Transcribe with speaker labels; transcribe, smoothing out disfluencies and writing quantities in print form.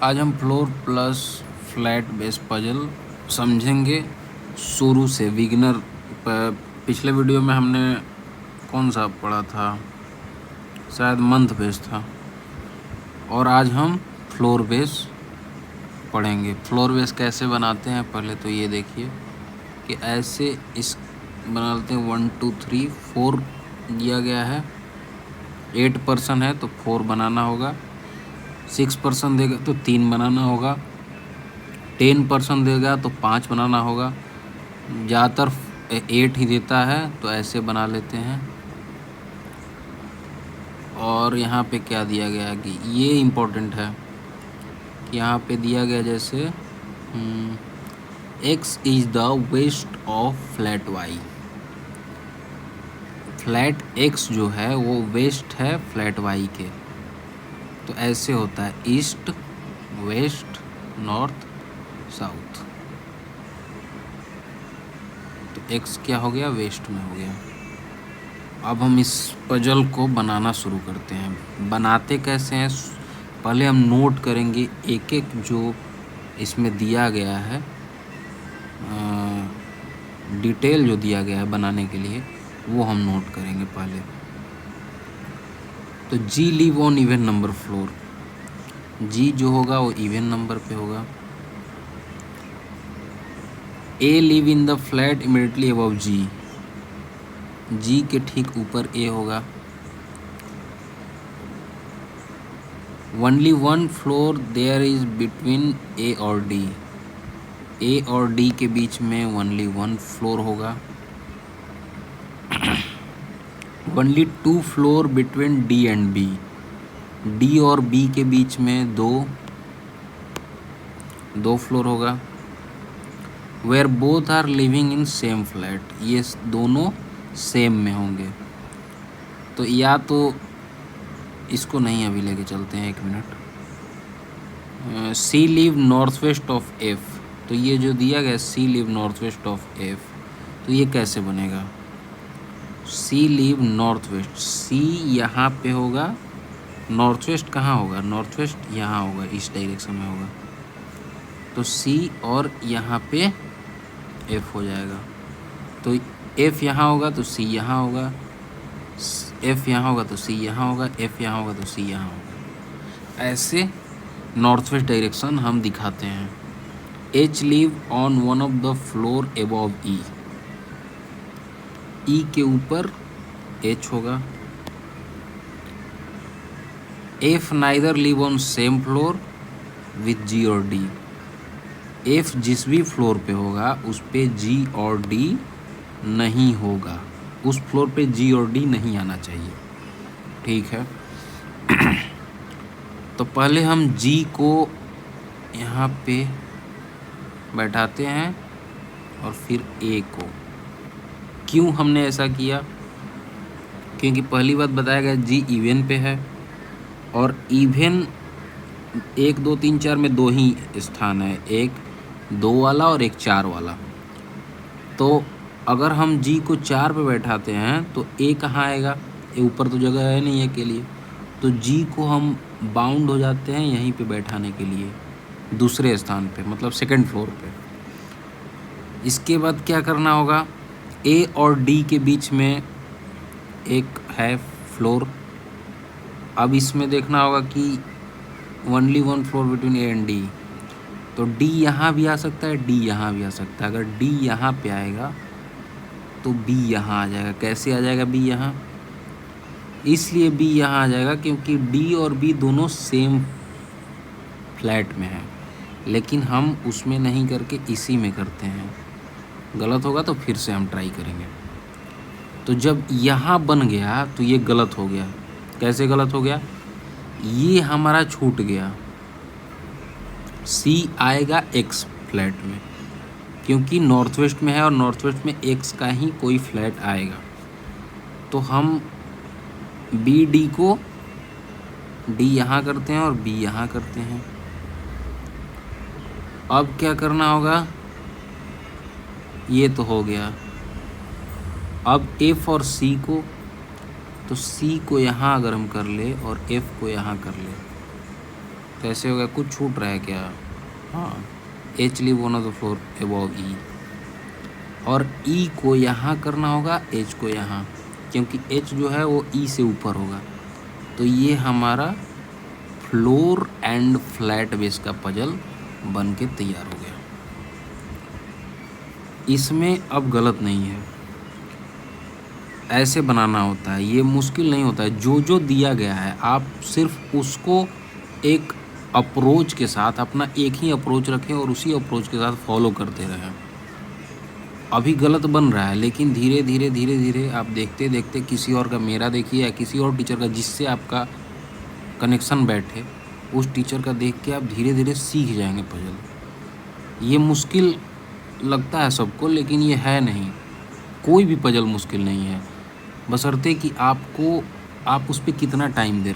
Speaker 1: आज हम floor plus flat base puzzle समझेंगे शुरू से बिगिनर। पिछले वीडियो में हमने कौन सा पढ़ा था, शायद मंथ बेस था, और आज हम फ्लोर बेस पढ़ेंगे। फ्लोर बेस कैसे बनाते हैं पहले तो ये देखिए कि ऐसे इस बना लेते हैं। 1 2 3 4 दिया गया है। 8% है तो 4 बनाना होगा। 6% देगा तो 3 बनाना होगा। 10% देगा तो 5 बनाना होगा। ज़्यादातर 8 ही देता है तो ऐसे बना लेते हैं। और यहाँ पे क्या दिया गया है कि ये इम्पोर्टेंट है कि यहाँ पे दिया गया जैसे x is the west of flat y। Flat x जो है वो वेस्ट है फ्लैट y के। तो ऐसे होता है ईस्ट वेस्ट नॉर्थ साउथ। तो x क्या हो गया, वेस्ट में हो गया। अब हम इस पजल को बनाना शुरू करते हैं। बनाते कैसे हैं पहले हम नोट करेंगे एक एक जो इसमें दिया गया है, डिटेल जो दिया गया है बनाने के लिए वो हम नोट करेंगे पहले। तो G live on even number floor. G जो होगा वो इवन नंबर पे होगा। A live in the flat immediately above G. G के ठीक ऊपर ए होगा। Only one floor there is between A और डी। ए और डी के बीच में ओनली वन फ्लोर होगा। Only 2 floor between D and B. D और बी के बीच में दो फ्लोर होगा। Where both are living in same flat. ये दोनों सेम में होंगे। तो या तो इसको नहीं अभी लेके चलते हैं, 1 minute. C live north west of F. तो ये जो दिया गया सी live north west of F, तो ये कैसे बनेगा। सी लिव नॉर्थ वेस्ट, सी यहाँ पे होगा, नॉर्थ वेस्ट कहाँ होगा, नॉर्थ वेस्ट यहाँ होगा, इस डायरेक्शन में होगा। तो सी और यहाँ पे एफ हो जाएगा। तो एफ यहाँ होगा तो सी यहाँ होगा, एफ यहाँ होगा तो सी यहाँ होगा, एफ यहाँ होगा तो सी यहाँ होगा। ऐसे नॉर्थ वेस्ट डायरेक्शन हम दिखाते हैं। H live on one of the floor above E. E के ऊपर एच होगा। F neither live on same floor with G और डी। एफ जिस भी फ्लोर पे होगा उस पे जी और डी नहीं होगा। उस फ्लोर पे जी और डी नहीं आना चाहिए, ठीक है। तो पहले हम जी को यहाँ पे बैठाते हैं और फिर ए को। क्यों हमने ऐसा किया, क्योंकि पहली बात बताया गया जी इवन पे है और इवन 1 2 3 4 में 2 ही स्थान है, एक 2 वाला और एक 4 वाला। तो अगर हम जी को 4 पे बैठाते हैं तो ए कहाँ आएगा, ए ऊपर तो जगह है नहीं है के लिए। तो जी को हम बाउंड हो जाते हैं यहीं पे बैठाने के लिए, दूसरे स्थान पे, मतलब सेकंड फ्लोर पे। इसके बाद क्या करना होगा, ए और डी के बीच में एक है फ्लोर। अब इसमें देखना होगा कि only one floor between A and D. तो डी यहाँ भी आ सकता है, डी यहाँ भी आ सकता है। अगर डी यहाँ पे आएगा तो बी यहाँ आ जाएगा। कैसे आ जाएगा बी यहाँ, इसलिए बी यहाँ आ जाएगा क्योंकि डी और बी दोनों सेम फ्लैट में है, लेकिन हम उसमें नहीं करके इसी में करते हैं। गलत होगा तो फिर से हम ट्राई करेंगे। तो जब यहाँ बन गया तो ये गलत हो गया। कैसे गलत हो गया, ये हमारा छूट गया। सी आएगा एक्स फ्लैट में क्योंकि नॉर्थ वेस्ट में है और नॉर्थ वेस्ट में एक्स का ही कोई फ्लैट आएगा। तो हम बी डी को डी यहाँ करते हैं और बी यहाँ करते हैं। अब क्या करना होगा, ये तो हो गया। अब एफ और सी को, तो सी को यहाँ अगर हम कर ले और एफ को यहाँ कर ले तो ऐसे हो गया, कुछ छूट रहा है क्या? हाँ, H live on the floor above E, और ई को यहाँ करना होगा, एच को यहाँ, क्योंकि एच जो है वो ई से ऊपर होगा। तो ये हमारा फ्लोर एंड फ्लैट बेस का पजल बन के तैयार हो गया। इसमें अब गलत नहीं है, ऐसे बनाना होता है, ये मुश्किल नहीं होता है। जो जो दिया गया है आप सिर्फ उसको एक अप्रोच के साथ, अपना एक ही अप्रोच रखें और उसी अप्रोच के साथ फॉलो करते रहें। अभी गलत बन रहा है, लेकिन धीरे धीरे धीरे धीरे आप देखते देखते किसी और का, मेरा देखिए या किसी और टीचर का जिससे आपका कनेक्शन बैठे, उस टीचर का देख के आप धीरे धीरे सीख जाएंगे पजल। ये मुश्किल लगता है सबको, लेकिन ये है नहीं, कोई भी पजल मुश्किल नहीं है, बशर्ते कि आप उस पर कितना टाइम दे रहे हैं।